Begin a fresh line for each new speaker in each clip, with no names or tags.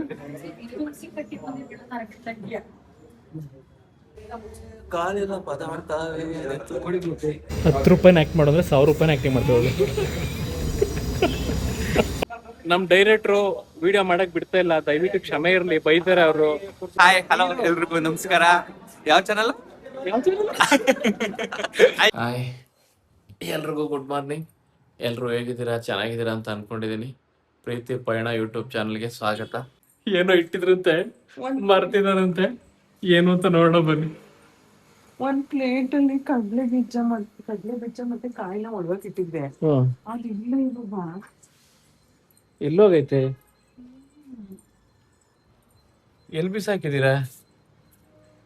₹10 act ಮಾಡಿದ್ರೆ ₹1,000 acting ಮಾಡ್ತೀವಿ. ನಮ್ ಡೈರೆಕ್ಟ್ರು ವಿಡಿಯೋ ಮಾಡಕ್ ಬಿಡ್ತಾ ಇಲ್ಲ, ದಯವಿಟ್ಟು ಕ್ಷಮೆ ಇರ್ಲಿ, ಬೈತಾರೆ ಅವರು.
ಹಾಯ್ ಹಲೋ ಎಲ್ರಿಗೂ ನಮಸ್ಕಾರ. ಯಾವ ಚಾನಲ್?
ಹಾಯ್ ಎಲ್ರಿಗೂ ಗುಡ್ ಮಾರ್ನಿಂಗ್. ಎಲ್ರು ಹೇಗಿದ್ದೀರಾ? ಚೆನ್ನಾಗಿದ್ದೀರಾ ಅಂತ ಅನ್ಕೊಂಡಿದೀನಿ. ಪ್ರೀತಿ ಪಯಣ ಯೂಟ್ಯೂಬ್ ಚಾನಲ್ಗೆ ಸ್ವಾಗತ. ಏನೋ ಇಟ್ಟಿದ್ರಂತೆ, ಮರ್ತಿದಾರಂತೆ, ಏನು ಅಂತ ನೋಡೋಣ ಬನ್ನಿ.
ಒಂದ್ ಪ್ಲೇಟ್ ಅಲ್ಲಿ ಕಡ್ಲೆ ಬೀಜ ಮತ್ತೆ ಕಾಯಿನ ಒಳಗಕ್ಕೆ ಇಟ್ಟಿದ್ದೆ. ಅದು ಇಲ್ಲ ಇಲ್ವಾ?
ಎಲ್ಲೋಗೈತೆ? ಎಲ್ ಬಿಸಾಕಿದೀರಾ?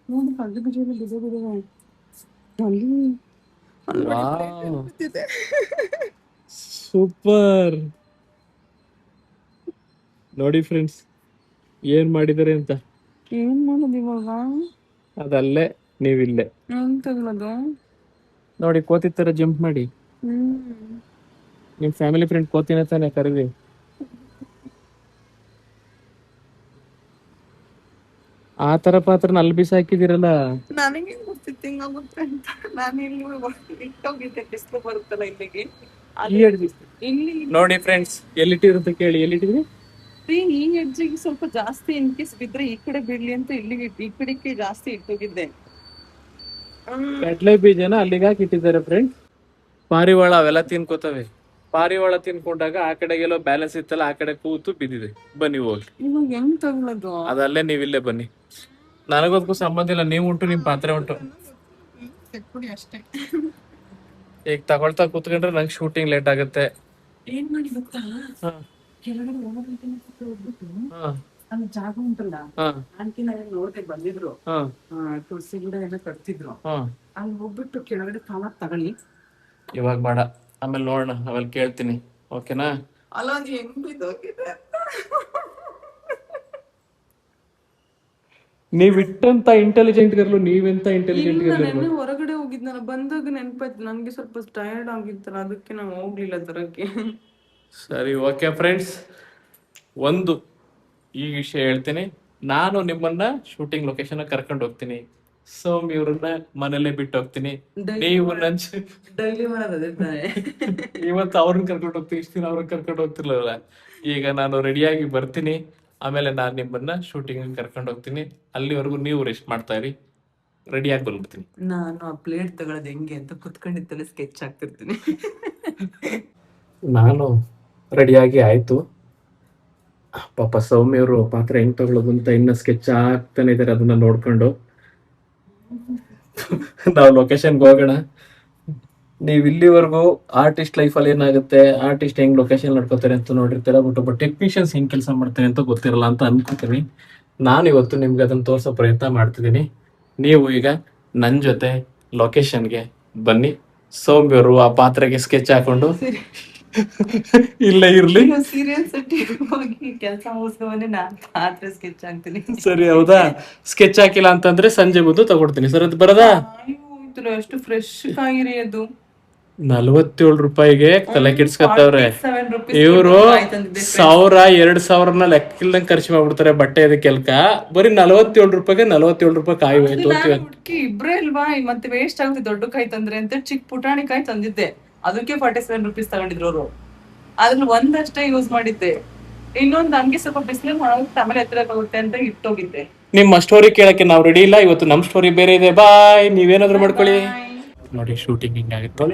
ನೋಡಿ ಕಡ್ಲೆ ಬೀಜ ಬಿದ್ದಿದೆ.
ಸೂಪರ್. ನೋಡಿ ಫ್ರೆಂಡ್ಸ್ ಏನ್ ಮಾಡಿದಾರೆ ಅಂತ.
ಏನ್ ಮಾಡೋದು ಇವಾಗ?
ಅದಲ್ಲೇ ನೀವಿಲ್ಲೇ
ಏನ್ ತಗೊಳ್ಳೋದು?
ನೋಡಿ ಕೋತಿ ತರ ಜಂಪ್ ಮಾಡಿ. ನಿಮ್ ಫ್ಯಾಮಿಲಿ ಫ್ರೆಂಡ್ ಕೋತಿನ ತಾನೆ ಕರೀರಿ. ಆ ತರ ಪಾತ್ರ ಅಲ್ಲಿ ಬಿಸಾಕಿದಿರಲ್ಲ.
ನನಗೆ ಗೊತ್ತಿತ್ತು ಹಿಂಗಾಗುತ್ತೆ ಅಂತ. ನಾನು ಇಲ್ಲಿ ಇಟ್ಟೋಗಿದ್ದೆ, ಬಿಸಿಲು ಬರುತ್ತಲ್ಲ ಇಲ್ಲಿಗೆ. ಇಲ್ಲಿ
ನೋಡಿ ಫ್ರೆಂಡ್ಸ್ ಎಲ್ಲಿಟ್ಟಿರುತ್ತೆ ಕೇಳಿ. ಎಲ್ಲಿಟ್ಟಿದ್ರಿ?
ಈ ಹೆಜ್ಜೆಗೆ ಸ್ವಲ್ಪ ಜಾಸ್ತಿ ಇನ್ ಕೇಸ್ ಬಿದ್ರೆ ಈ ಕಡೆ ಬಿಡ್ಲಿ ಅಂತ ಇಲ್ಲಿಗೆ ಈ ಕಡೆಗೆ ಜಾಸ್ತಿ ಇಟ್ಟೋಗಿದ್ದೆ.
ಕಡ್ಲೆ ಬೀಜನ ಅಲ್ಲಿಗೆ ಹಾಕಿಟ್ಟಿದ್ದಾರೆ ಫ್ರೆಂಡ್ಸ್. ಪಾರಿವಾಳ ಅವೆಲ್ಲ ತಿನ್ಕೋತವೆ. ಪಾರಿವಾಳ ತಿನ್ಕೊಂಡಾಗ ಆ ಕಡೆಗೆಲ್ಲೋ ಬ್ಯಾಲೆನ್ಸ್ ಇತ್ತಲ್ಲ, ಆ ಕಡೆ ಕೂತು ಬಿದ್ದಿದೆ. ಬನ್ನಿ ಹೋಗಿ.
ಇವಾಗ ಹೆಂಗ್ ತಗೊಳ್ಳೋದು?
ಅದಲ್ಲೇ ನೀವಿಲ್ಲೇ ಬನ್ನಿ. ನನಗೋದಕ್ಕೂ ಸಂಬಂಧ ಇಲ್ಲ. ನೀವು ಉಂಟು, ನಿಮ್ ಪಾತ್ರೆ ಉಂಟು,
ಅಷ್ಟೇ.
ಈಗ ತಗೊಳ್ತಾ ಕೂತ್ಕೊಂಡ್ರೆ ನಂಗೆ ಶೂಟಿಂಗ್ ಲೇಟ್ ಆಗುತ್ತೆ.
ಏನ್ ಮಾಡಿ ಗೊತ್ತಾ, ಕೆಳಗಡೆ ಹೋಗ್ಬಿಟ್ಟು ಅಲ್ಲಿ ಜಾಗ ಉಂಟಲ್ಲ, ಆಂಟಿ ನೋಡ್ದೆ ಬಂದಿದ್ರು, ತುಳಸಿ ಗಿಡ ಎಲ್ಲ ಕಟ್ತಿದ್ರು. ಅಲ್ಲಿ ಹೋಗ್ಬಿಟ್ಟು ಕೆಳಗಡೆ ಕವರ್ ತಗೊಳ್ಳಿ.
ಇವಾಗ ಬೇಡ, ಆಮೇಲೆ ನೋಡೋಣ, ಆಮೇಲೆ ಕೇಳ್ತೀನಿ. ಓಕೆನಾ?
ಅಲ್ಲ ಅದು ಹೆಂಗ್ ಬಿದ್ದೋಗಿದೆ.
ನೀವ್ ಇಟ್ಟಂತ ಇಂಟೆಲಿಜೆಂಟ್ ಗರ್ಲು ನೀವೆಂತ ಇಂಟೆಲಿಜೆಂಟ್ ಗರ್ಲು.
ಹೊರಗಡೆ ಹೋಗಿದ್ ನಾನು ಬಂದಾಗ ನೆನಪಾಯ್ತು, ನನ್ಗೆ ಸ್ವಲ್ಪ ಟಯರ್ಡ್ ಆಗಿತ್ತಲ್ಲ, ಅದಕ್ಕೆ ನಾನು ಹೋಗ್ಲಿಲ್ಲ ತರಕ್ಕೆ.
ಸರಿ ಓಕೆ ಫ್ರೆಂಡ್ಸ್, ಒಂದು ಈ ವಿಷಯ ಹೇಳ್ತೀನಿ. ನಾನು ನಿಮ್ಮನ್ನ ಶೂಟಿಂಗ್ ಲೊಕೇಶನ್ ಕರ್ಕೊಂಡು ಹೋಗ್ತೀನಿ. ಸೌಮ್ಯ ಇವ್ರನ್ನ ಮನೇಲೆ ಬಿಟ್ಟು ಹೋಗ್ತೀನಿ. ನೀವು
ಡೈಲಿ
ಇವತ್ತು ಅವ್ರನ್ನ ಕರ್ಕೊಂಡು ಹೋಗ್ತೀನಿ, ಇಷ್ಟ ದಿನ ಅವ್ರನ್ನ ಕರ್ಕೊಂಡು ಹೋಗ್ತಿರ್ಲಿಲ್ಲ. ಈಗ ನಾನು ರೆಡಿಯಾಗಿ ಬರ್ತೀನಿ, ಆಮೇಲೆ ನಾನು ನಿಮ್ಮನ್ನ ಶೂಟಿಂಗ್ ಕರ್ಕೊಂಡು ಹೋಗ್ತೀನಿ. ಅಲ್ಲಿವರೆಗೂ ನೀವು ರೆಸ್ಟ್ ಮಾಡ್ತಾ ಇರಿ, ರೆಡಿಯಾಗಿ ಬಂದ್ಬಿಡ್ತೀನಿ.
ನಾನು ಆ ಪ್ಲೇಟ್ ತಗೊಳ್ಳೋದು ಹೆಂಗೆ ಅಂತ ಕುತ್ಕೊಂಡಿತ್ತಲ್ಲ ಸ್ಕೆಚ್ ಆಗ್ತಿರ್ತೀನಿ.
ನಾನು ರೆಡಿಯಾಗಿ ಆಯ್ತು. ಪಾಪ ಸೌಮ್ಯವರು ಪಾತ್ರ ಹೆಂಗ್ ತಗೊಳ್ಳೋದು ಅಂತ ಇನ್ನ ಸ್ಕೆಚ್ ಆಗ್ತಾನೆ ಇದಾರೆ. ಅದನ್ನ ನೋಡ್ಕೊಂಡು ನಾವು ಲೊಕೇಶನ್ಗೆ ಹೋಗೋಣ. ನೀವು ಇಲ್ಲಿವರೆಗೂ ಆರ್ಟಿಸ್ಟ್ ಲೈಫಲ್ಲಿ ಏನಾಗುತ್ತೆ, ಆರ್ಟಿಸ್ಟ್ ಹೆಂಗ್ ಲೊಕೇಶನ್ ನಡ್ಕೋತಾರೆ ಅಂತ ನೋಡಿರ್ತೀರ, ಬಟ್ ಒಬ್ಬ ಟೆಕ್ನಿಷಿಯನ್ಸ್ ಹೆಂಗ್ ಕೆಲಸ ಮಾಡ್ತಾರೆ ಅಂತ ಗೊತ್ತಿರಲ್ಲ ಅಂತ ಅನ್ಕೋತೀನಿ. ನಾನು ಇವತ್ತು ನಿಮ್ಗೆ ಅದನ್ನ ತೋರ್ಸೋ ಪ್ರಯತ್ನ ಮಾಡ್ತಿದ್ದೀನಿ. ನೀವು ಈಗ ನನ್ನ ಜೊತೆ ಲೊಕೇಶನ್ಗೆ ಬನ್ನಿ. ಸೌಮ್ಯವರು ಆ ಪಾತ್ರೆಗೆ ಸ್ಕೆಚ್ ಹಾಕೊಂಡು ಇಲ್ಲೇ ಇರ್ಲಿ.
ಸೀರಿಯಸ್ ಹೋಗಿ ಕೆಲಸ ಮುಗಿಸ್ಕೊಂಡೆ ನಾನು ಪಾತ್ರೆ ಸ್ಕೆಚ್ ಆಗ್ತೀನಿ.
ಸರಿ, ಹೌದಾ? ಸ್ಕೆಚ್ ಹಾಕಿಲ್ಲ ಅಂತಂದ್ರೆ ಸಂಜೆ ಬಂದು ತಗೊಡ್ತೀನಿ. ಸರ್ ಅದು ಬರದಾ?
ಎಷ್ಟು ಫ್ರೆಶ್ ಕಾಯಿರಿ ಅದು.
₹47 ತಲೆ ಕೆಡ್ಸ್ಕೊತವ್ರೆ ಇವರು. 1000-2000 ಲೆಕ್ಕಿಲ್ದಂಗ್ ಖರ್ಚು ಮಾಡ್ಬಿಡ್ತಾರೆ ಬಟ್ಟೆ ಅದಕ್ಕೆಲ್ಕ. ಬರೀ ₹47 ₹47 ಕಾಯಿ ಹೋಯ್ತು.
ಇಬ್ರೇ ಅಲ್ವಾ, ಮತ್ತೆ ವೇಸ್ಟ್ ಆಗುತ್ತೆ ದೊಡ್ಡ ಕಾಯಿ ತಂದ್ರೆ ಅಂತ ಚಿಕ್ಕ ಪುಟಾಣಿ ಕಾಯಿ ತಂದಿದ್ದೆ, ಅದಕ್ಕೆ ₹47 ತಗೊಂಡಿದ್ರು ಅವರು. ಅದ್ರಲ್ಲಿ ಒಂದಷ್ಟೇ ಯೂಸ್ ಮಾಡಿದ್ದೆ, ಇನ್ನೊಂದು ಹಂಗೆ ಸ್ವಲ್ಪ ಬಿಸಿಲು ಮಾಡೋಕೆ ಆಮೇಲೆ ಎತ್ತರ ಹೋಗುತ್ತೆ ಅಂತ ಇಟ್ಟೋಗಿದ್ದೆ.
ನಿಮ್ಮ ಸ್ಟೋರಿ ಕೇಳಕ್ಕೆ ನಾವು ರೆಡಿ ಇಲ್ಲ, ಇವತ್ತು ನಮ್ ಸ್ಟೋರಿ ಬೇರೆ ಇದೆ. ಬಾಯ್, ನೀವೇನಾದ್ರು ಮಾಡ್ಕೊಳ್ಳಿ. ನೋಡಿ ಶೂಟಿಂಗ್ ಹಿಂಗಾಗುತ್ತೆ.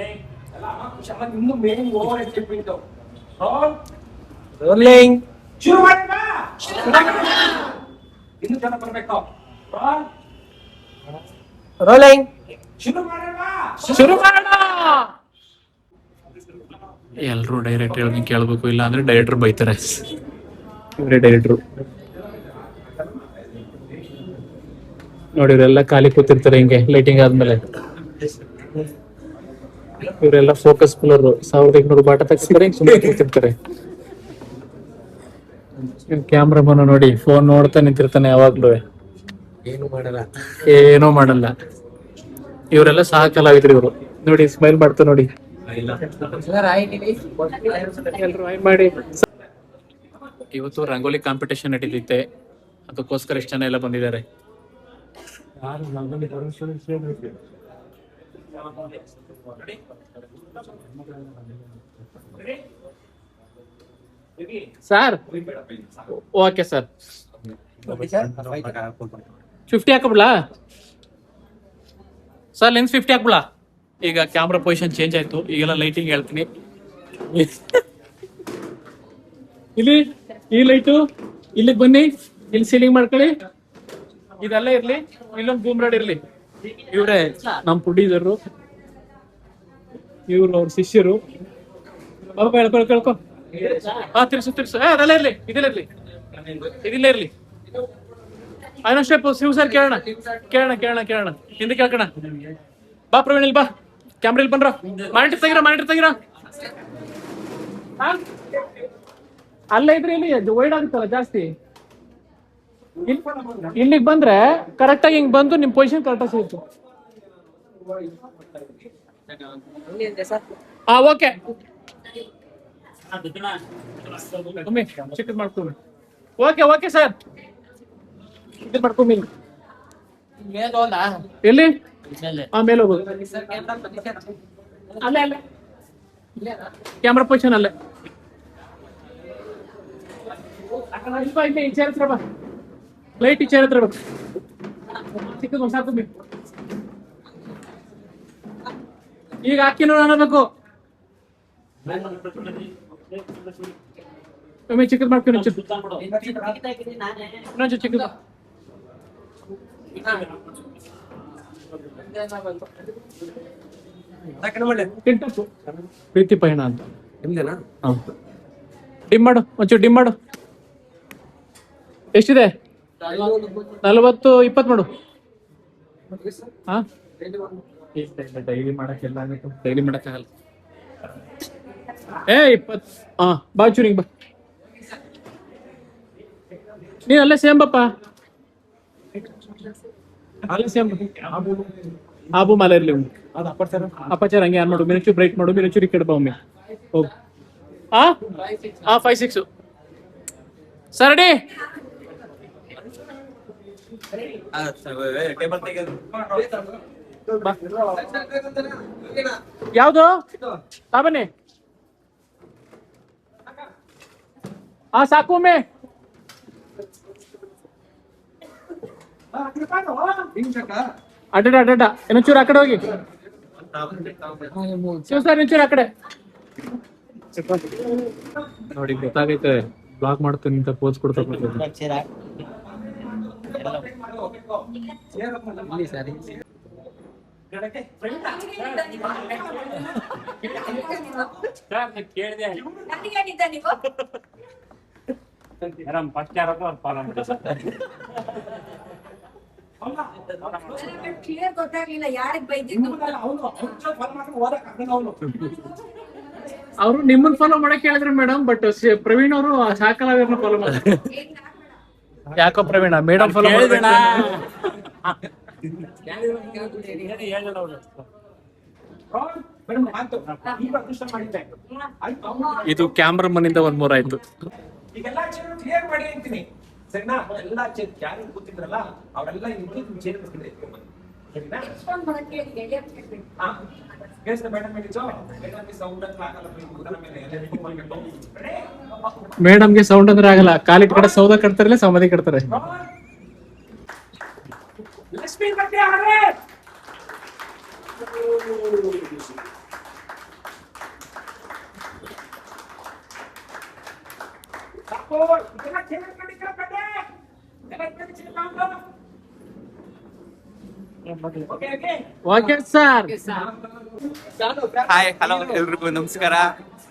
ಎಲ್ರು ಡೈರೆಕ್ಟರ್ ಹೇಳಿ ಕೇಳ್ಬೇಕು, ಇಲ್ಲ ಅಂದ್ರೆ ಡೈರೆಕ್ಟರ್ ಬೈತಾರೆ. ಇವರೇ ಡೈರೆಕ್ಟ್ರು. ನೋಡಿ ಇವರೆಲ್ಲ ಖಾಲಿ ಕೂತಿರ್ತಾರೆ ಹಿಂಗೆ ಲೈಟಿಂಗ್ ಆದ್ಮೇಲೆ. ಇವರೆಲ್ಲ ಫೋಕಸ್ ಪುಲರ್ 1500 ಬಾಟ ತೆಗ್ಸಿದ್ದಾರೆ, ಸುಮ್ಮನೆ ಕೂತಿರ್ತಾರೆ. ಕ್ಯಾಮ್ರಾಮನ್ ನೋಡಿ ಫೋನ್ ನೋಡ್ತಾ ನಿಂತಿರ್ತಾನೆ ಯಾವಾಗ್ಲೂ, ಏನೂ ಮಾಡಲ್ಲ. ಇವರೆಲ್ಲ ಸಹ ಕಲಾವಿದ್ರು ಇವರು. ನೋಡಿ ಸ್ಮೈಲ್ ಮಾಡ್ತಾ ನೋಡಿ. ಎಲ್ರು ಹಾಯ್ ಮಾಡಿ. ಇವತ್ತು ರಂಗೋಲಿ ಕಾಂಪಿಟೇಷನ್ ನಡೀತಿತ್ತೆ, ಅದಕ್ಕೋಸ್ಕರ ಎಷ್ಟು ಜನ ಎಲ್ಲ ಬಂದಿದ್ದಾರೆ. ಸರ್ ಓಕೆ ಸರ್, 50 ಹಾಕಬಿಡ್ಲಾ ಸರ್? ಲೆನ್ಸ್ 50 ಹಾಕ್ಬಿಡಾ? ಈಗ ಕ್ಯಾಮ್ರಾ ಪೊಸಿಷನ್ ಚೇಂಜ್ ಆಯ್ತು, ಈಗೆಲ್ಲ ಲೈಟಿಂಗ್ ಹೇಳ್ತೀನಿ. ಇಲ್ಲಿ ಈ ಲೈಟು ಇಲ್ಲಿಗೆ ಬನ್ನಿ, ಇಲ್ಲಿ ಸೀಲಿಂಗ್ ಮಾಡ್ಕೊಳ್ಳಿ, ಇದೆಲ್ಲ ಇರ್ಲಿ, ಇಲ್ಲೊಂದು ಬೂಮ್ ರಾಡ್ ಇರ್ಲಿ. ಇವ್ರೆ ನಮ್ ಪ್ರೊಡ್ಯೂಸರು, ಇವ್ರು ಅವ್ರ ಶಿಷ್ಯರು. ಕೇಳ್ಕೊ ತಿರ್ಸು ಅದೆಲ್ಲ ಇರ್ಲಿ, ಇದೆಲ್ಲ ಇರ್ಲಿ, ಇದಿಲ್ಲ ಇರ್ಲಿ. ಐನೋ ಸ್ಟೆಪ್ ಶಿವ್ ಸರ್ ಕೇಳೋಣ ಹಿಂದೆ ಕೇಳ್ಕೋಣ. ಬಾ ಪ್ರವೀಣ್, ಇಲ್ಲಿ ಬಾ, ಕ್ಯಾಮ್ರಾ ಇಲ್ಲಿ ಬನ್ರ, ಮಾನಿಟರ್ ತೆಗಿರ. ಅಲ್ಲ ಇದ್ರೆ ಇಲ್ಲಿ ವೈಡ್ ಆಗುತ್ತಲ್ಲ ಜಾಸ್ತಿ. ಇಲ್ಲಿಗೆ ಬಂದ್ರೆ ಕರೆಕ್ಟ್ ಆಗಿ ಹಿಂಗ್ ಬಂದು ನಿಮ್ ಪೊಸಿಷನ್ ಕರೆಕ್ಟ್ ಆಗಿ ಸಿಗುತ್ತೆ. ಓಕೆ, ಚಿಕ್ಕದ್ ಮಾಡ್ಕೊಂಡು ಓಕೆ ಸರ್, ಇದು ಮಾಡ್ಕೊಂಬಿ. ಎಲ್ಲಿ ಮೇಲೆ ಹೋಗೋದು, ಅಲ್ಲೇ ಕ್ಯಾಮ್ರಾ ಪೊಸಿಷನ್ ಅಲ್ಲೇ. ಈ ಚೇರ್ ಹತ್ರ ಬಾ, ಲೈಟ್ ಈ ಚೇರ್ ಹತ್ರ ಬಾ, ಚಿಕ್ಕದು ಸಾಕು. ಈಗ ಹಾಕಿನೋ ಅನ್ನಬೇಕು, ಚಿಕ್ಕದ್ ಮಾಡ್ಕೊಂಡು ಇನ್ನೊಂದು ಚಿಕ್ಕದು. ಪ್ರೀತಿ ಪಯಣ ಅಂತ ಡಿಮ್ ಮಾಡು, ಒಂಚೂರು ಡಿಮ್ ಮಾಡು. ಎಷ್ಟಿದೆ? 40, 20 ಮಾಡು. ಡೈಲಿ ಮಾಡಕ್ಕೆಲ್ಲ ಆಗುತ್ತೆ, ಡೈಲಿ ಮಾಡಕ್ಕಾಗಲ್ಲ. 20. ಬಾ ಚೂರಿಂಗ್ ಬಾ, ನೀನ್ ಅಲ್ಲೇ ಸೇಮ್ ಬಪ್ಪ, ಅಲ್ಲೇ ಸೇಮ್. ಆಬು ಮಾಲ ಇರ್ಲಿ, ಅಪಚಾರ ಹಂಗೆ ಆನ್ ಮಾಡು, ಮಿನಿಚೂರ್ ಬ್ರೈಟ್ ಮಾಡು, ಮಿನಿಚೂರ್ ಈ ಕಡೆ ಬಾ ಒಮ್ಮೆ ಹೋಗು. 5, 6 ಸರ್ ರೆಡಿ? ಯಾವುದು ಬನ್ನಿ. ಸಾಕು ಒಮ್ಮೆ. ಅಡ್ಡ ಇನ್ನೊಂಚೂರು ಆ ಕಡೆ ಹೋಗಿ ಶಿವ ಸರ್, ಇನ್ನೊಂಚೂರು ಆ ಕಡೆ ನೋಡಿ. ಗೊತ್ತಾಗೈತೆ ಬ್ಲಾಗ್ ಮಾಡ್ತೀನಿ ಅಂತ ಪೋಸ್ ಕೊಡ್ತಾ ಅವರು ನಿಮ್ಮನ್ನ ಫಾಲೋ ಮಾಡಕ್ ಹೇಳಿದ್ರು ಮೇಡಮ್, ಬಟ್ ಪ್ರವೀಣ್ ಅವರು ಶಾಕಲಾವಿಯರ್ನ ಫಾಲೋ ಮಾಡ್ತಾರೆ. ಯಾಕೋ ಪ್ರವೀಣ ಮೇಡಮ್ ಫಾಲೋ ಮಾಡಿದ್ರೆ ಇದು ಕ್ಯಾಮ್ರಾ ಮನಿಂದ 1 ಮೂರ್ ಆಯ್ತು.
ಈಗೆಲ್ಲ ಕ್ಲಿಯರ್ ಮಾಡಿ ಅಂತೀನಿ ಸರಿನಾ? ಎಲ್ಲ ಯಾರು ಕೂತಿದ್ರಲ್ಲ ಅವರೆಲ್ಲ ಚೇರ್
ಮೇಡಮ್ಗೆ ಸೌಂಡ್ ಅಂದ್ರೆ ಆಗಲ್ಲ, ಕಾಲಿಟ್ ಕಡೆ ಸೌದ ಕಟ್ತಾರಲ್ಲ, ಸಮಾಧಿ ಕಟ್ತಾರೆ. Okay sir.
ಹಾಯ್ ಹಲೋ ಎಲ್ರಿಗೂ ನಮಸ್ಕಾರ.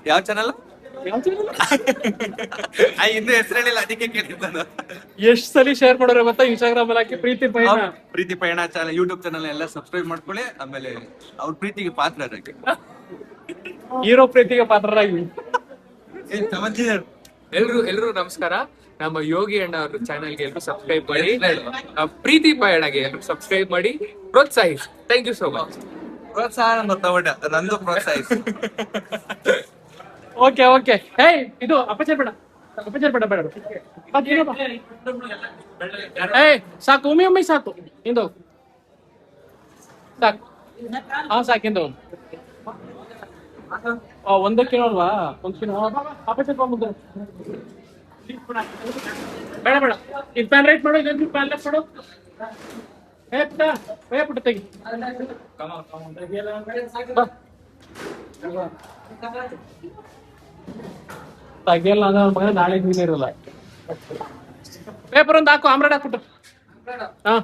ಯಾವ ಚಾನಲ್? ಇನ್ನು ಹೆಸರು ಹೇಳಿಲ್ಲ, ಅದಕ್ಕೆ ಕೇಳಿದ್ದು.
ಎಷ್ಟ್ ಸಲ ಶೇರ್ ಮಾಡೋರು ಗೊತ್ತಾ? ಇನ್ಸ್ಟಾಗ್ರಾಮ್ ಅಲ್ಲಿ ಹಾಕಿ ಪ್ರೀತಿ ಪಯಣ,
ಪ್ರೀತಿ ಪಯಣ ಚಾನಲ್, ಯೂಟ್ಯೂಬ್ ಚಾನಲ್ ಎಲ್ಲ ಸಬ್ಸ್ಕ್ರೈಬ್ ಮಾಡ್ಕೊಳ್ಳಿ. ಆಮೇಲೆ ಅವ್ರ ಪ್ರೀತಿಗೆ ಪಾತ್ರರಾಗಿ,
ಹೀರೋ ಪ್ರೀತಿಗೆ ಪಾತ್ರರಾಗಿ.
ಎಲ್ರು ನಮಸ್ಕಾರ. ನಮ್ಮ ಯೋಗಿ ಅಣ್ಣ ಅವ್ರ ಚಾನೆಲ್ಗೆ ಎಲ್ಲರೂ ಸಬ್ಸ್ಕ್ರೈಬ್ ಮಾಡಿ, ಪ್ರೀತಿ ಪಯಣಗೆ ಎಲ್ಲರೂ ಸಬ್ಸ್ಕ್ರೈಬ್ ಮಾಡಿ, ಪ್ರೋತ್ಸಾಹಿಸಿ. Thank you so much.
ಪ್ರೋತ್ಸಾಹ ನಂದು ಪ್ರೋತ್ಸಾಹಿಸಿ.
ಓಕೆ. ಹೇ ಇದು ಅಪಚರ್ ಬೇಡ,
ಬೇಡ ಬೇಡ ಏಯ್ ಸಾಕು ಒಮ್ಮೆ ಸಾಕು ಹಿಂದೋಗು ಸಾಕು ಹಾ ಸಾಕಿಂದ ಒಂದೇ ಕಿಲೋ ಅಲ್ವಾ ಒಂದು ಕಿಲೋ ಮುಂದೆ ಬೇಡ ಬೇಡ ಇದು ಪ್ಯಾನ್ ರೈಟ್ ಮಾಡು ಇದೊಂದು ಪ್ಯಾನ್ ಲೆಫ್ಟ್ ಮಾಡು ಪುಟ್ಟ ತೆಗಿ ತೆಗಿಯಲ್ಲ ಅಂದ್ರೆ ಮಗ ನಾಳೆ ನೀನು ಇರಲ್ಲ ಪೇಪರ್ ಒಂದು ಹಾಕು ಆಮ್ರಾಡ್ ಹಾಕ್ಬಿಟ್ಟು ಹಾ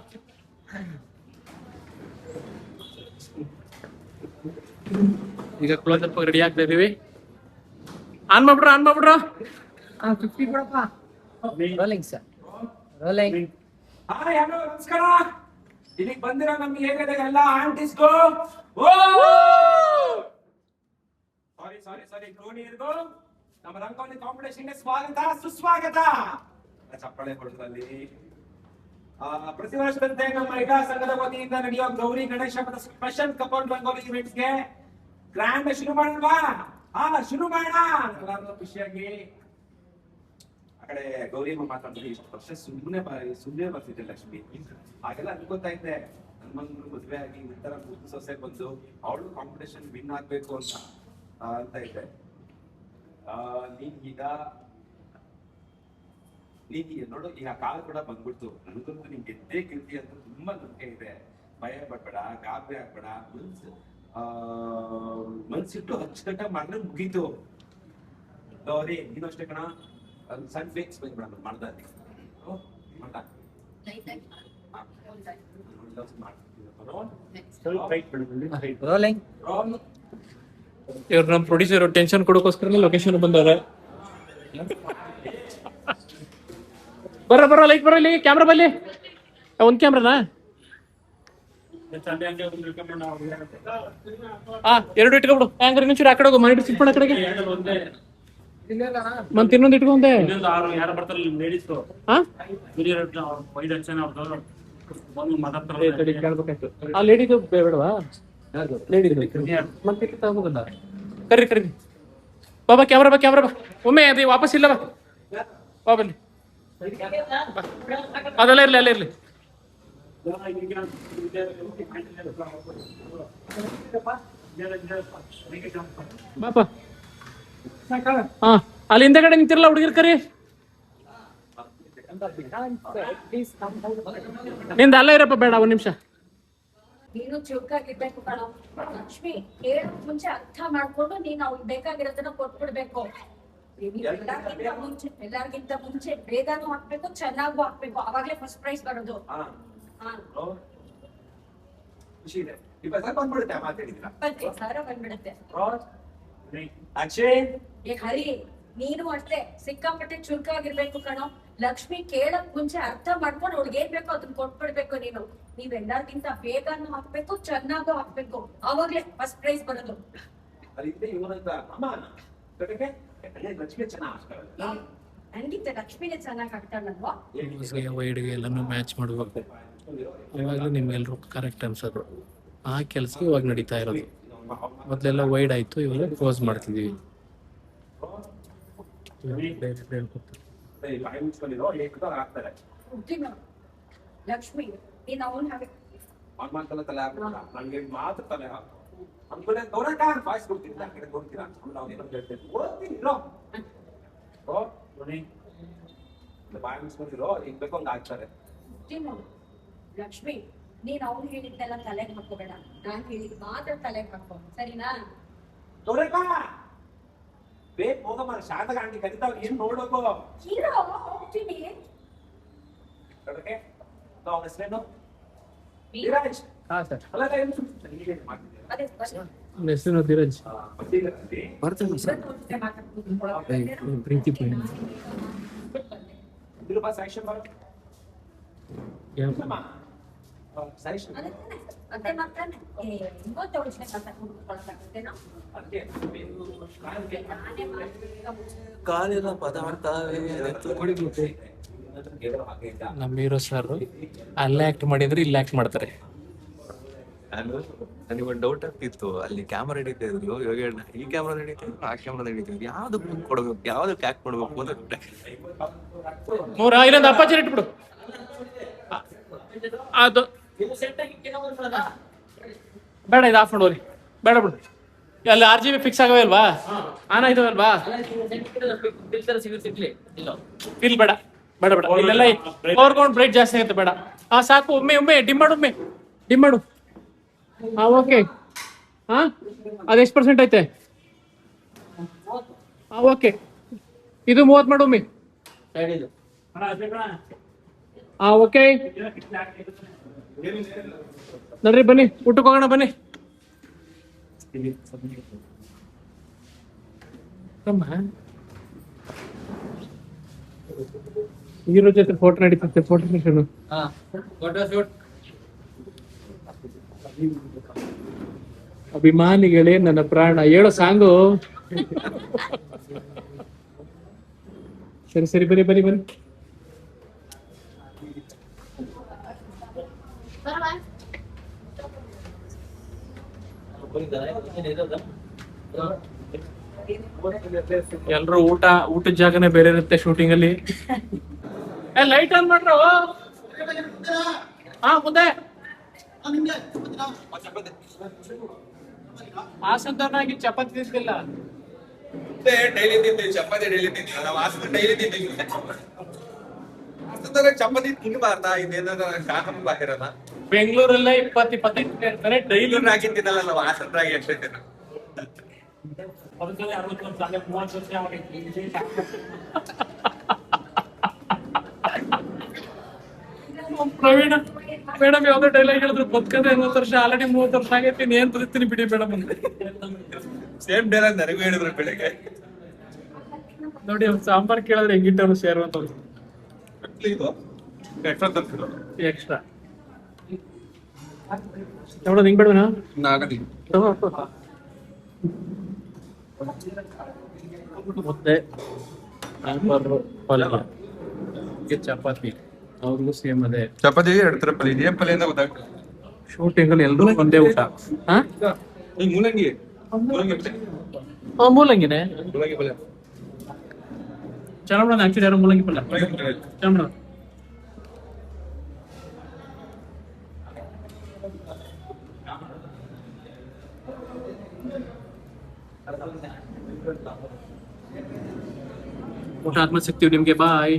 ಈಗ ಕ್ಲೋಸ್ ಅಪ್ ರೆಡಿ ಆಗ್ತಾ ಇದೀವಿ ಆನ್ ಮಾಡ್ಬಿಡ್ರ
rolling sir rolling.
Hi hello ನಮಸ್ಕಾರ. ಇಲ್ಲಿಗೆ ಬಂದಿರೋ ನಮ್ಮ ಏರಿಯಾದಾಗ ಎಲ್ಲ ಆಂಟಿಸ್ಗೂ ಸಾರಿ ಗೃಹಿಣಿಯರಿಗೂ ನಮ್ಮ ರಂಗೋಲಿ ಕಾಂಪಿಟೇಷನ್ಗೆ ಸ್ವಾಗತ ಸುಸ್ವಾಗತ. ಚಪ್ಪಾಳೆ ಕೊಡೋದ್ರಲ್ಲಿ ಪ್ರತಿ ವರ್ಷದಂತೆ ನಮ್ಮ ಮಹಿಳಾ ಸಂಘದ ವತಿಯಿಂದ ನಡೆಯೋ ಗೌರಿ ಗಣೇಶ ಹಬ್ಬದ ಸ್ಪೆಷಲ್ ಕಪಲ್ ರಂಗೋಲಿ ಇವೆಂಟ್ಸ್ಗೆ ಗ್ರ್ಯಾಂಡ್ ಶುರು ಮಾಡೋಣವಾ? ಶುರು ಮಾಡೋಣ. ಎಲ್ಲರೂ ಖುಷಿಯಾಗಿ ಆ ಕಡೆ ಗೌರಿ ಅಮ್ಮ ಮಾತಾಡ್ತಾರೆ. ಇಷ್ಟು ವರ್ಷ ಸುಮ್ಮನೆ ಬರ್ತಿದ್ದೆ ಲಕ್ಷ್ಮಿ. ಹಾಗೆಲ್ಲ ಅನ್ಕೋತಾ ಇದ್ದೆ ನನ್ನ ಮಗಳು ಮದುವೆ ಆಗಿ ನಂತರ ಮುದ್ದು ಸೊಸೆ ಬಂದು ಅವಳು ಕಾಂಪಿಟೇಷನ್ ವಿನ್ ಆಗ್ಬೇಕು ಅಂತ ಇದ್ದೆ. ನೀನ್ ನೋಡು ಈಗ ಕಾಲ ಕೂಡ ಬಂದ್ಬಿಡ್ತು. ನನಗಂತೂ ನೀನ್ ಗೆದ್ದೇ ಗೆಲ್ತಿ ಅಂತ ತುಂಬಾ ನಂಬಿಕೆ ಇದೆ. ಭಯ ಪಡ್ಬೇಡ, ಗಾಬರಿ ಆಗ್ಬೇಡ, ಮನ್ಸಿಟ್ಟು ಅಚ್ಚುಕಟ್ಟಾಗಿ ಮಾಡಿದ್ರೆ ಮುಗೀತು. ಗೌರಿ ನೀನು ಅಷ್ಟೇ ಕಣ. ಸಣ್ಣ ಫೇಕ್ಸ್ ಬೇಡ ಮಾಡ್ದ
ರೋಲಿಂಗ್.
ಇವ್ರು ನಮ್ಮ ಪ್ರೊಡ್ಯೂಸರ್ ಟೆನ್ಷನ್ ಕೊಡೋಕೋಸ್ಕರ ಲೊಕೇಶನ್ ಬಂದವ್ರೆ. ಬರ್ರ ಲೈಟ್ ಬರಲಿ, ಕ್ಯಾಮ್ರಾ ಬಲ್ಲಿ. ಒಂದ್ ಕ್ಯಾಮ್ರಾನಾ? ಎರಡು ಇಟ್ಕೊಬಿಡು. ಹಂಗಾರೆ ಇನ್ನೊಂಚೂರು ಆ ಕಡೆ ಹೋಗು, ಮನೆ ಸಿಕ್ಬಿಡ ಆ ಕಡೆಗೆ. ಮತ್ತೆ ಇನ್ನೊಂದು ಇಟ್ಕೊಂಡೆ.
ಯಾರು ಬರ್ತಾರೆ ಲೇಡೀಸ್
ಕೇಳ್ಬೇಕಾಯ್ತು. ಆ ಲೇಡಿದು ಬೇಡವಾ? ಲೇಡಿದು ಮತ್ತೆ ತಗೋಬೋದಲ್ಲ. ಕರ್ರಿ ಬಾಬಾ ಕ್ಯಾಮ್ರಾ ಬಾ. ಒಮ್ಮೆ ಅದು ವಾಪಸ್ ಇಲ್ಲ ಬಾ ಬಲ್ಲಿ. ಅದೆಲ್ಲ ಇರ್ಲಿ. ಬಾಪ ಅಲ್ಲಿ ಹಿಂದೆಗಡೆ ನಿಂತಿರಲ್ಲ ಹುಡುಗಿರ್ ಕರಿ. ನಿಂದ ಅಲ್ಲ ಇರಪ್ಪ, ಬೇಡ ಒಂದ್ ನಿಮಿಷ.
ನೀನು ಚುರುಕಾಗಿರ್ಬೇಕು ಕಣೋ. ಲಕ್ಷ್ಮಿ ಹೇಳೋಕ್ ಮುಂಚೆ ಅರ್ಥ ಮಾಡ್ಕೊಂಡು ನೀನು ಅವ್ರಿಗೆ ಬೇಕಾಗಿರೋದನ್ನ ಕೊಟ್ಬಿಡ್ಬೇಕು. ಎಲ್ಲಾರ್ಗಿಂತ ಮುಂಚೆ ಬೇಗನೂ ಹಾಕ್ಬೇಕು, ಚೆನ್ನಾಗೂ ಹಾಕ್ಬೇಕು. ಅವಾಗ್ಲೇ ಫಸ್ಟ್ ಪ್ರೈಸ್ ಬರೋದು.
ಖುಷಿ ಇದೆ. ಬಂದ್ಬಿಡುತ್ತೆ ಮಾತಾಡಿದ್ರ
ಸಾರ ಬಂದ್ಬಿಡುತ್ತೆ.
ಅಕ್ಷಯ್
ಹರಿ ನೀನು ಅಷ್ಟೇ ಸಿಕ್ಕಾಪಟ್ಟೆ ಚುರುಕಾಗಿರ್ಬೇಕು ಕಣೋ. ಲಕ್ಷ್ಮಿ ಕೇಳಕ್ ಮುಂಚೆ ಅರ್ಥ ಮಾಡ್ಕೊಂಡು ಅವ್ಳಿಗೆ ಏನ್ ಬೇಕೋ ಅದನ್ನ ಕೊಟ್ಬಿಡ್ಬೇಕು. ನೀವೆಲ್ಲರಿಗಿಂತ ಬೇಗನೂ ಹಾಕ್ಬೇಕು, ಚೆನ್ನಾಗೂ ಹಾಕ್ಬೇಕು. ಅವಾಗ್ಲೇ ಫಸ್ಟ್ ಪ್ರೈಸ್ ಬರೋದು.
ಲಕ್ಷ್ಮಿ ಚೆನ್ನಾಗಿ
ಖಂಡಿತ ಲಕ್ಷ್ಮಿನೇ ಚೆನ್ನಾಗಿ ಹಾಕ್ತಾಳಲ್ವಾ?
ವೈಡ್ಗೆ ಎಲ್ಲಾನು ಮ್ಯಾಚ್ ಮಾಡ್ಬೇಕು. ಇವಾಗಲೂ ನಿಮ್ಗೆಲ್ರು ಕರೆಕ್ಟ್ ಅನ್ಸೋದು. ಆ ಕೆಲಸ ಇವಾಗ ನಡೀತಾ ಇರೋದು. ಮೊದಲೆಲ್ಲ ವೈಡ್ ಆಯ್ತು, ಇವಾಗ ಕ್ಲೋಸ್ ಮಾಡ್ತಿದೀವಿ.
ಲಕ್ಷ್ಮಿ ನೀನ್ ಅವನ್ ಹಾಗೆ
ತಲೆ ಹಾಕ್ಬಿಡ. ನನಗೆ ಮಾತ್ರ ತಲೆ ಹಾಕು ಅನ್ಕೊಂಡೆ. ತೋರಕ ವಾಯ್ಸ್ ಕೊಡ್ತೀನಿ, ಆ ಕಡೆ ಕೊಡ್ತೀರಾ? ಬಾಯಿ ಮುಚ್ಕೊಂಡಿರೋ ಈಗ ಬೇಕು ಅಂತ ಆಗ್ತಾರೆ.
ಲಕ್ಷ್ಮಿ ನೀನ್ ಅವ್ನು ಹೇಳಿದ್ದೆಲ್ಲ ತಲೆಗೆ ಹಾಕೋಬೇಡ. ನಾನ್ ಹೇಳಿದ್ ಮಾತ್ರ ತಲೆಗೆ ಹಾಕೋ, ಸರಿನಾ?
ತೋರಕ ಬೇಕು ಹೋಗಮ್ಮ. ಶಾಂತಗಾಂಡಿ ಕರಿತಾವ್, ಏನ್ ನೋಡೋಕು
ಹೀರೋ ಹೋಗ್ತೀನಿ.
ಅವನ ಹೆಸರೇನು? ಧೀರಜ್. ಅಲ್ಲ
ಅದೇ
ಹೆಸರು ಧೀರಜ್. ಪ್ರೀತಿ
ಸೆಕ್ಷನ್
ಅದೇ ಮಾತಾನೆ ಹೆಂಗೋ ತೋರಿಸ್ನೆ ಮಾತಾಡ್ಕೊಳಕ್ಕಾಗುತ್ತೇನೋ.
ಕಾಲೆಲ್ಲ ಪದಾಡ್ತಾವೆ.
ನಮ್ಮ ಹೀರೋ ಸರ್ ಅಲ್ಲೇ ಆಕ್ಟ್ ಮಾಡಿದ್ರೆ ಇಲ್ಲಿ ಆಕ್ಟ್ ಮಾಡ್ತಾರೆ.
ನನಗೊಂದು ಡೌಟ್ ಆಗ್ತಿತ್ತು, ಅಲ್ಲಿ ಕ್ಯಾಮರಾ ಹಿಡಿತಾ ಇದ್ರು, ಇವಾಗ ಈ ಕ್ಯಾಮ್ರಾ ಹಿಡಿತೀವಿ, ಆ ಕ್ಯಾಮ್ರಾ ಹಿಡಿತೀವಿ, ಯಾವ್ದು ಕೊಡ್ಬೇಕು, ಯಾವ್ದು ಪ್ಯಾಕ್ ಮಾಡ್ಬೇಕು ಅಂತ
ಇನ್ನೊಂದು ಅಪ್ಪಾಚಿ ಇಟ್ಬಿಡು. ಅದು ಬೇಡ, ಇದು ಆಫ್ ಮಾಡೋರಿ, ಬೇಡ ಬಿಡು. ಅಲ್ಲಿ RGB ಫಿಕ್ಸ್ ಆಗವೇ ಅಲ್ವಾ, ಆನ್ ಆಯ್ತವಲ್ವಾ? ಇಲ್ಲ ಬೇಡ ಬೇಡ ಬೇಡ, ಇಲ್ಲೆಲ್ಲ ಓವರ್ಕೌಂಟ್ ಬ್ರೈಟ್ ಜಾಸ್ತಿ ಆಗುತ್ತೆ, ಬೇಡ. ಸಾಕು, ಒಮ್ಮೆ ಡಿಮ್ ಮಾಡು. ಓಕೆ. ಅದು ಎಷ್ಟು % ಐತೆ? ಓಕೆ, ಇದು 30 ಮಾಡು ಒಮ್ಮೆ. ಓಕೆ, ನೋಡ್ರಿ ಬನ್ನಿ, ಊಟಕ್ಕೆ ಹೋಗೋಣ ಬನ್ನಿ. ಹೀರೋ ಜೊತೆ ಫೋಟೋ ನಡೀತಂತೆ, ಫೋಟೋ ಸೆಷನ್. ಅಭಿಮಾನಿಗಳೇ ನನ್ನ ಪ್ರಾಣ, ಹೇಳೋ ಸಾಂಗು. ಸರಿ ಬನ್ನಿ. ಎಲ್ರು ಊಟದ ಜಾಗನೇ ಬೇರೆ ಇರುತ್ತೆ ಶೂಟಿಂಗ್ ಅಲ್ಲಿ. ಲೈಟ್ ಆನ್ ಮಾಡ್ರು. ಮುಂದೆ ಹಾಸನದವ್ರನಾಗಿ ಚಪಾತಿ ತಿಂತಿಲ್ಲ.
ಡೈಲಿ ತಿಂತೀವಿ ಚಪಾತಿ, ಡೈಲಿ ತಿಂತೀವಿ ನಾವು. ಹಾಸನ ಡೈಲಿ ತಿಂತೀವಿ. ಹಾಸನದಾಗ ಚಪಾತಿ ತಿನ್ಬಾರ್ದ, ಇದೇನಾರ ಕಾನೂನು ಬಾಹಿರಲ್ಲ.
ಬೆಂಗಳೂರಲ್ಲೇ 20-25 ಡೈಲಿ
ರಾಗಿ ತಿನ್ನಲ್ಲ ನಾವು, ಹಾಸನದಾಗಿ ಅಷ್ಟೇ ತಿನ್ನ.
ಪ್ರವೀಣ ಮೇಡಮ್ ಯಾವ್ದೋ ಡೈಲಾಗ್ ಹೇಳಿದ್ರು, ಬದುಕದೆ 50 ವರ್ಷ, ಆಲ್ರೆಡಿ 30 ವರ್ಷ ಆಗೈತಿ, ಏನ್ ತರಿಸ್ತೀನಿ ಬಿಡಿ ಮೇಡಮ್ ಅಂತ.
ಸೇಮ್ ಡೈಲಾಗ್ ನನಗೂ ಹೇಳಿದ್ರು ಬೆಳಗ್ಗೆ.
ನೋಡಿ, ಅವ್ನು ಸಾಂಬಾರ್ ಕೇಳಿದ್ರೆ ಹೆಂಗಿಟ್ಟವ್ರು ಸೇರು ಅಂತ ಎಕ್ಸ್ಟ್ರಾ ನೋಡೋದು ಹಿಂಗ್ ಬೇಡವನ ಮುದ್ದೆ, ಸಾಂಬಾರು, ಪಲ್ಯ, ಚಪಾತಿ. ಅವ್ರಿಗೂ ಸೇಮ್ ಅದೇ
ಚಪಾತಿ 2 ತರ ಪಲ್ಯ. ಇದೇ ಪಲ್ಯ ಅಂತ ಗೊತ್ತಾಗ್ತದೆ.
ಶೂಟಿಂಗ್ ಅಲ್ಲಿ ಎಲ್ರೂ ಒಂದೇ ಊಟ.
ಮೂಲಂಗಿ
ಮೂಲಂಗಿನೇ
ಪಲ್ಯ
ಚೆನ್ನಾಗಿ ಮಾಡೋಣ. ಆಕ್ಚುಲಿ ಯಾರು ಮೂಲಂಗಿ ಪಲ್ಯ ಚೆನ್ನಾಗಿ ಮಾಡೋಣ. ಊಟ ಆದ್ಮೇಲೆ ಸಿಗ್ತೀವಿ ನಿಮ್ಗೆ, ಬಾಯ್.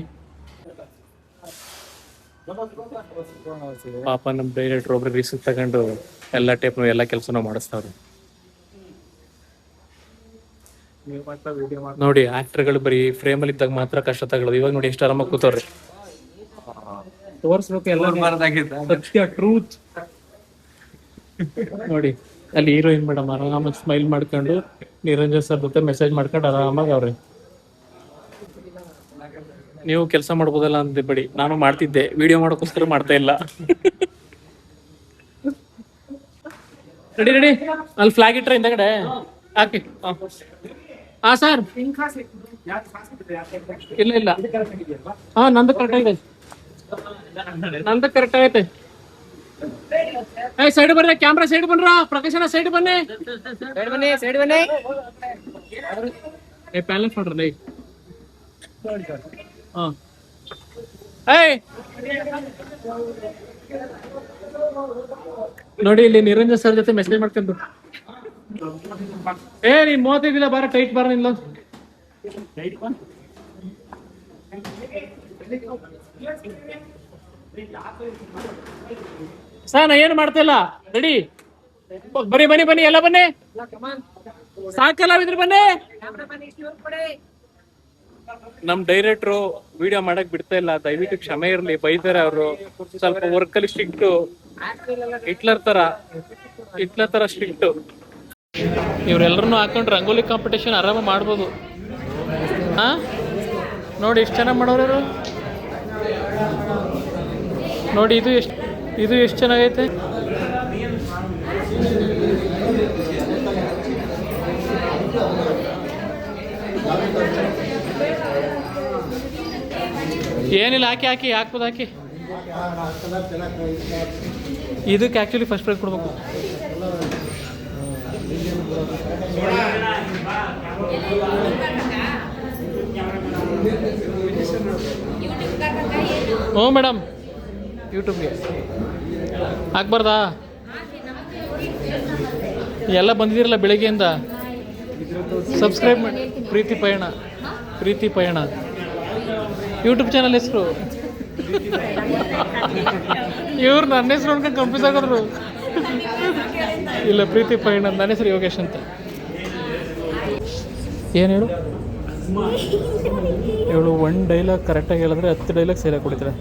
ಪಾಪ ನಮ್ ಡೈರೆಕ್ಟರ್ ಒಬ್ರು ರಿಸ್ಕ್ ತಗೊಂಡು ಎಲ್ಲ ಟೇಪ್ನು ಎಲ್ಲ ಕೆಲಸನೂ ಮಾಡಿಸ್ತಾವ್ರು. ನೋಡಿ, ಆಕ್ಟರ್ಗಳು ಬರೀ ಫ್ರೇಮಲ್ಲಿ ಇದ್ದಾಗ ಮಾತ್ರ ಕಷ್ಟ ತಗೊಳ್ಳೋದು. ಇವಾಗ ನೋಡಿ ಎಷ್ಟು ಆರಾಮಾಗಿ ಕೂತವ್ರಿ. ತೋರಿಸ್ಬೇಕು ಎಲ್ಲ ಸತ್ಯ, ಟ್ರೂತ್. ನೋಡಿ, ಅಲ್ಲಿ ಹೀರೋಯಿನ್ ಮೇಡಮ್ ಆರಾಮಾಗಿ ಸ್ಮೈಲ್ ಮಾಡ್ಕೊಂಡು ನಿರಂಜನ್ ಸರ್ ಜೊತೆ ಮೆಸೇಜ್ ಮಾಡ್ಕೊಂಡು ಆರಾಮಾಗಿ ಅವ್ರಿ. ನೀವು ಕೆಲಸ ಮಾಡ್ಬೋದಲ್ಲ ಅಂತ ಬಿಡಿ, ನಾನು ಮಾಡ್ತಿದ್ದೆ, ವಿಡಿಯೋ ಮಾಡೋಕ್ಕೋಸ್ಕರ ಮಾಡ್ತಾ ಇಲ್ಲ. ರೆಡಿ ಅಲ್ಲಿ ಫ್ಲಾಗ್ ಇಟ್ರೆ ಹಿಂದಗಡೆ ಹಾಕಿ. ಸರ್ ಇಲ್ಲ ನಂದು ಕರೆಕ್ಟ್ ಆಗೈತೆ. ಸೈಡ್ ಬರ್ರಿ, ಕ್ಯಾಮ್ರಾ ಸೈಡ್ ಬನ್ರ. ಪ್ರಕಾಶನ ಸೈಡ್ ಬನ್ನಿ. ಪ್ಯಾಲೆನ್ಸ್ ಮಾಡ್ರಿ. ನೋಡಿ, ಇಲ್ಲಿ ನಿರಂಜನ್ ಸರ್ ಜೊತೆ ಮೆಸೇಜ್ ಮಾಡ್ಕೊಂಡು ನೀನ್ 35 ಇಲ್ಲ, ಬಾರ ಟೈಟ್ ಬಾರ ನಿಲ್ಲ. ಸರ್ ನಾ ಏನು ಮಾಡ್ತಾ ಇಲ್ಲ, ರೆಡಿ. ಬನ್ನಿ ಎಲ್ಲ ಬನ್ನಿ, ಸಾಕಲ್ಲ ಇದ್ರ ಬನ್ನಿ. ನಮ್ ಡೈರೆಕ್ಟ್ರು ವಿಡಿಯೋ ಮಾಡಕ್ ಬಿಡ್ತಾ ಇಲ್ಲ, ದಯವಿಟ್ಟು ಕ್ಷಮೆ ಇರ್ಲಿ. ಬೈತಾರೆ ಅವರು, ಸ್ವಲ್ಪ ವರ್ಕಲ್ಲಿ ಸ್ಟ್ರಿಕ್ಟ್, ಹಿಟ್ಲರ್ ತರ ಸ್ಟ್ರಿಕ್ಟ್. ಇವ್ರೆಲ್ಲರನ್ನು ಹಾಕೊಂಡು ರಂಗೋಲಿ ಕಾಂಪಿಟೇಷನ್ ಆರಾಮ ಮಾಡ್ಬೋದು. ನೋಡಿ ಎಷ್ಟು ಚೆನ್ನಾಗಿ ಮಾಡೋರು ನೋಡಿ. ಇದು ಎಷ್ಟು ಚೆನ್ನಾಗೈತೆ. ಏನಿಲ್ಲ, ಹಾಕಿ ಹಾಕ್ಬೋದು. ಇದಕ್ಕೆ ಆ್ಯಕ್ಚುಲಿ ಫಸ್ಟ್ ಪ್ರೈಸ್ ಕೊಡ್ಬೇಕು. ಹ್ಞೂ ಮೇಡಮ್, ಯೂಟ್ಯೂಬ್ಗೆ ಹಾಕ್ಬಾರ್ದಾ? ಎಲ್ಲ ಬಂದಿದ್ದೀರಲ್ಲ ಬೆಳಗ್ಗೆಯಿಂದ. ಸಬ್ಸ್ಕ್ರೈಬ್ ಮಾಡಿ. ಪ್ರೀತಿ ಪಯಣ, ಪ್ರೀತಿ ಪಯಣ ಯೂಟ್ಯೂಬ್ ಚಾನಲ್ ಹೆಸರು. ಇವ್ರು ನನ್ನ ಹೆಸರು ನೋಡ್ಕೊಂಡು ಕನ್ಫ್ಯೂಸ್ ಆಗೋದ್ರು. ಇಲ್ಲ, ಪ್ರೀತಿ ಪಯಣ. ನನ್ನ ಹೆಸರು ಯೋಗೇಶ್ ಅಂತ. ಏನು ಹೇಳು? ಇವಳು ಒಂದು ಡೈಲಾಗ್ ಕರೆಕ್ಟಾಗಿ ಹೇಳಿದ್ರೆ 10 ಡೈಲಾಗ್ ಸೇರಾಗಿ ಕೊಡ್ತಾರೆ.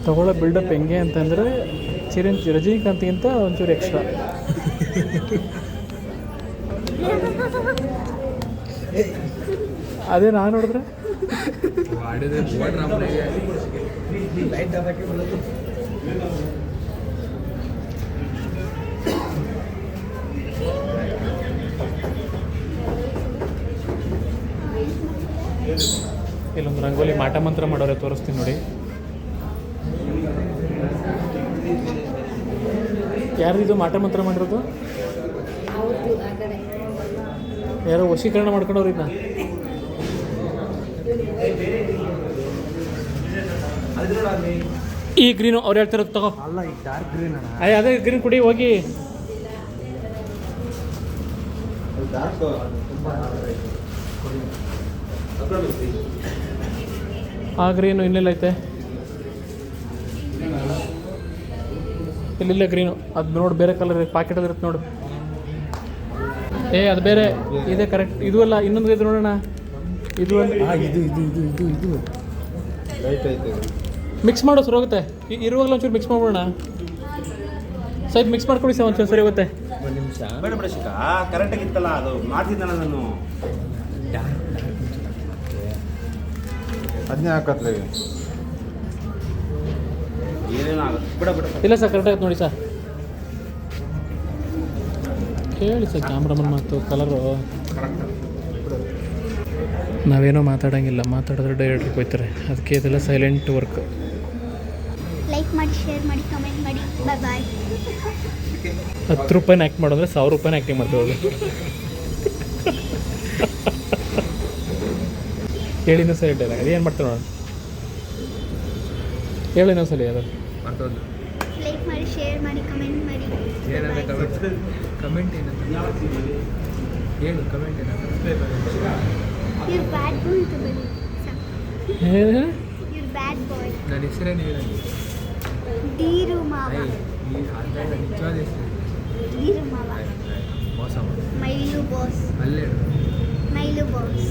ತಗೊಳ್ಳೋ ಬಿಲ್ಡಪ್ ಹೆಂಗೆ ಅಂತಂದರೆ ರಜನಿಕಾಂತ್ಗಿಂತ ಒಂಚೂರು ಎಕ್ಸ್ಟ್ರಾ. ಅದೇ ನಾನು ನೋಡಿದ್ರೆ ಇಲ್ಲೊಂದು ರಂಗೋಲಿ ಮಾಟ ಮಂತ್ರ ಮಾಡೋರೆ, ತೋರಿಸ್ತೀನಿ ನೋಡಿ. ಯಾರ್ದಿದು ಮಾಟ ಮಂತ್ರ ಮಾಡಿರೋದು? ಯಾರೋ ವಶೀಕರಣ ಮಾಡ್ಕೊಂಡವ್ರು ಇದನ್ನ. ಈ ಗ್ರೀನು ಅವ್ರು ಹೇಳ್ತಿರೋದು ತಗೋ.
ಅಲ್ಲ, ಈ ಡಾರ್ಕ್ ಗ್ರೀನ್ ಅಣ್ಣ.
ಅದೇ ಗ್ರೀನ್ ಕುಡಿ ಹೋಗಿ. ಆ ಗ್ರೀನು ಇನ್ನೆಲ್ಲ ಐತೆ? ಇಲ್ಲಿಲ್ಲ ಗ್ರೀನು. ಅದು ನೋಡು, ಬೇರೆ ಕಲರ್ ಪಾಕೆಟಲ್ಲಿ ಇರುತ್ತೆ ನೋಡು. ಅದು ಬೇರೆ ಇದೆ, ಕರೆಕ್ಟ್. ಇದು ಅಲ್ಲ, ಇನ್ನೊಂದು ಇದು ನೋಡೋಣ. ಇದು
ಇದು
ಮಿಕ್ಸ್ ಮಾಡೋ ಸರಿ ಹೋಗುತ್ತೆ. ಇರುವಾಗಲೂ ಒಂಚೂರು ಮಿಕ್ಸ್ ಮಾಡ್ಬೋಣ. ಸೈಡ್ ಮಿಕ್ಸ್ ಮಾಡ್ಕೊಡಿ ಸರ್, ಒಂಚೂರು ಸರಿ ಹೋಗುತ್ತೆ.
ಒಂದು ನಿಮಿಷ.
ಬೇಡ ಬೇಡ ಶಿಖಾ, ಕರೆಕ್ಟಾಗಿ ಇತ್ತಲ್ಲ, ಅದು ಮಾಡ್ತಿದ್ದಾನ ನಾನು.
ಅದನ್ನೇ ಹಾಕತ್ಲೆ.
ಏನೇನು ಆಗುತ್ತೆ, ಬಿಡ ಬಿಡ.
ಇಲ್ಲ ಸರ್, ಕರೆಕ್ಟ್ ಆಗುತ್ತೆ ನೋಡಿ ಸರ್. ಕೇಳಿ ಸರ್ ಕ್ಯಾಮ್ರಾಮನ್ ಮಾತು, ಕಲರು. ನಾವೇನೋ ಮಾತಾಡೋಂಗಿಲ್ಲ, ಮಾತಾಡಿದ್ರೆ ಡೈರೆಕ್ಟ್ರಿಗೆ ಹೋಗ್ತಾರೆ. ಅದಕ್ಕೆ ಇದೆಲ್ಲ ಸೈಲೆಂಟ್ ವರ್ಕ್.
ಲೈಕ್ ಮಾಡಿ, ಶೇರ್ ಮಾಡಿ, ಕಮೆಂಟ್ ಮಾಡಿ. ಬಾಯ್ ಬಾಯ್.
10 ರೂಪಾಯಿನ ಆ್ಯಕ್ಟ್ ಮಾಡೋದ್ರೆ 1000 ರೂಪಾಯಿನ ಆ್ಯಕ್ಟಿಂಗ್ ಮಾಡ್ತೀವಿ. ಹೇಳಿ ಇನ್ನೊಂದ್ಸಲ ಇಡ್ಡಲ್ಲ, ಏನು ಮಾಡ್ತಾರೆ ನೋಡೋಣ. ಹೇಳಿ ಇನ್ನೊಂದ್ಸಲ ಅದು.
ಲೈಕ್ ಮಾಡಿ, ಶೇರ್ ಮಾಡಿ, ಕಮೆಂಟ್ ಮಾಡಿ.
ಕಮೆಂಟ್ ಏನಂತ ಹೇಳು. ಕಮೆಂಟ್ ಏನಂತ
You're bad boy ಅಂತ ಬನ್ನಿ. You're bad boy.
ನನ್ನ ಹೆಸರೇನು ಹೇಳಿ.
ಡೀರು ಮಾವ.
ನಿಜವಾದ ಹೆಸರು
ಡೀರು ಮಾವ.
ಮೋಸ ಮಾಡಿ.
Mile boss.
ಅಲ್ಲೇ
ಮೈಲು ಬಾಸ್.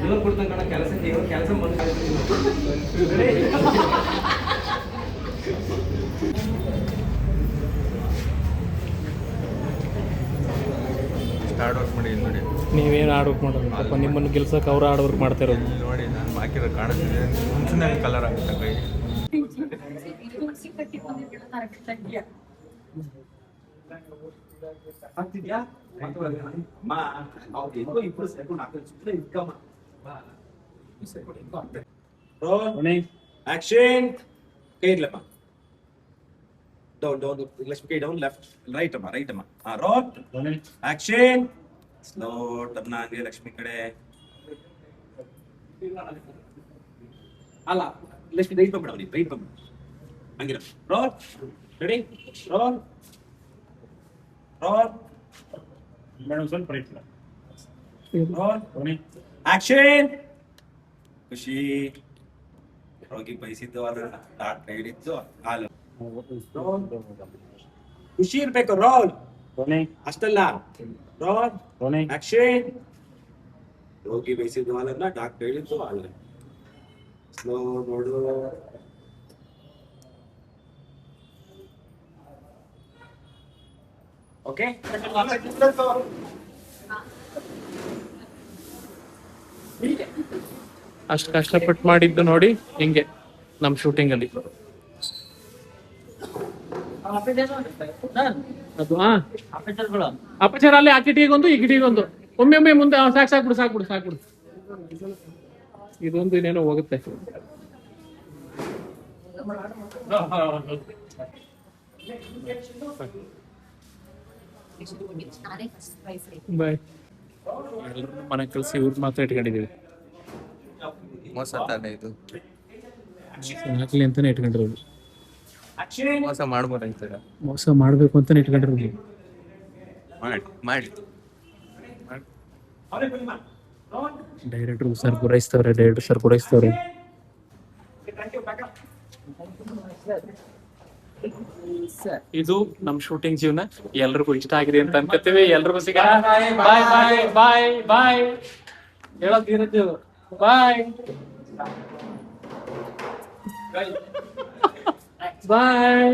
ಇವಾಗ ಕೊಡ್ತಾನೆ ಕಣ ಕೆಲಸಕ್ಕೆ. ಇವಾಗ ಕೆಲಸ
ಹಾರ್ಡ್ ವರ್ಕ್ ಮಾಡಿ ನೋಡಿ.
ನೀವೇನು ಹಾರ್ಡ್ ವರ್ಕ್ ಮಾಡೋದು ಪಾಪ, ನಿಮ್ಮನ್ನು ಗೆಲ್ಸಕ್ಕೆ ಅವ್ರು ಹಾರ್ಡ್ ವರ್ಕ್ ಮಾಡ್ತಾ ಇರೋದು.
ನೋಡಿ, ನಾನು ಹಾಕಿರೋ ಕಾಣಿಸ್ತಿದೆ. ಮುಂಚೆ ಕಲರ್ ಆಗುತ್ತೆ ಕೈ.
ಆಗ್ತಿದ್ಯಾ? ಅಮ್ಮ, ಅವ್ರು ಹೆಂಗೋ ಇಬ್ರು ಸೇರ್ಕೊಂಡು ಹಾಕ್ತಾರೆ. ಸುಮ್ಮನೆ ಇಟ್ಕಮ್ಮ. ಆಕ್ಷನ್. ಕೈ ಇಡ್ಲಮ್ಮ. ಡೌನ್ ಲಕ್ಷ್ಮಿ, ಕೈ ಡೌನ್. ಲೆಫ್ಟ್, ರೈಟ್ ಅಮ್ಮ, ರೈಟ್ ಅಮ್ಮ. Roll action. ಸ್ಲೋ ಟರ್ನ್ ಹಂಗೆ ಲಕ್ಷ್ಮಿ ಕಡೆ. ಅಲ್ಲ, ಲಕ್ಷ್ಮಿ ರೈಟ್ ಬಂದ್ಬಿಡ, ಅವನಿಗೆ ರೈಟ್ ಬಂದ್ಬಿಡ. ಹಂಗಿರ. Roll ready. Roll roll.
Madam ಸ್ವಲ್ಪ ರೈಟ್.
Roll action. ಖುಷಿ ಹೋಗಿ ಬಯಸಿದ್ದು ಅದನ್ನ ಡಾಕ್ಟರ್ ಹೇಳಿದ್ದು ಹಾಲು. ಖುಷಿ ಇರ್ಬೇಕು. ರೋಲ್ ಅಷ್ಟಲ್ಲ. Roll action. ಹೋಗಿ ಬಯಸಿದ್ದು ಹಾಲನ್ನ ಡಾಕ್ಟರ್ ಹೇಳಿದ್ದು ಹಾಲು. ಸ್ಲೋ ನೋಡು. ಓಕೆ.
ಅಷ್ಟು ಕಷ್ಟಪಟ್ಟು ಮಾಡಿದ್ದು ನೋಡಿ ಹಿಂಗೆ ನಮ್ಮ ಶೂಟಿಂಗಲ್ಲಿ. ಅದು ಅಪಚಾರ ಅಲ್ಲಿ ಆ ಕಿಟಿಗೊಂದು ಈ ಕಿಟಿಗೊಂದು. ಒಮ್ಮೆ ಮುಂದೆ ಸಾಕ್ಬಿಡು. ಇದೊಂದು ಇನ್ನೇನೋ ಹೋಗುತ್ತೆ. ಬಾಯ್. ಎಲ್ಲರೂ ಮನೆ ಕಳಿಸಿ ಇವ್ರು ಮಾತ್ರ ಇಟ್ಕೊಂಡಿದೀವಿ.
ಮೋಸ ತಾನೇ ಇದು,
ಆಗ್ಲಿ ಅಂತಾನೆ ಇಟ್ಕೊಂಡಿರೋದು.
ಮೋಸ ಮಾಡ್ಬೋದಾಯ್ತದ,
ಮೋಸ ಮಾಡ್ಬೇಕು ಅಂತಾನೆ ಇಟ್ಕೊಂಡಿರೋದು.
ಮಾಡಿ
ಡೈರೆಕ್ಟರ್ ಸರ್ ಗುರಾಯಿಸ್ತವ್ರೆ. ಇದು ನಮ್ ಶೂಟಿಂಗ್ ಜೀವನ. ಎಲ್ರಿಗೂ ಇಷ್ಟ ಆಗಿದೆ ಅಂತ ಅನ್ಕೋತೀವಿ. ಎಲ್ರಿಗೂ ಸಿಗೋಣ. ಬಾಯ್ ಬಾಯ್ ಬಾಯ್ ಬಾಯ್ ಹೇಳೋದು ಬಾಯ್ ಬಾಯ್.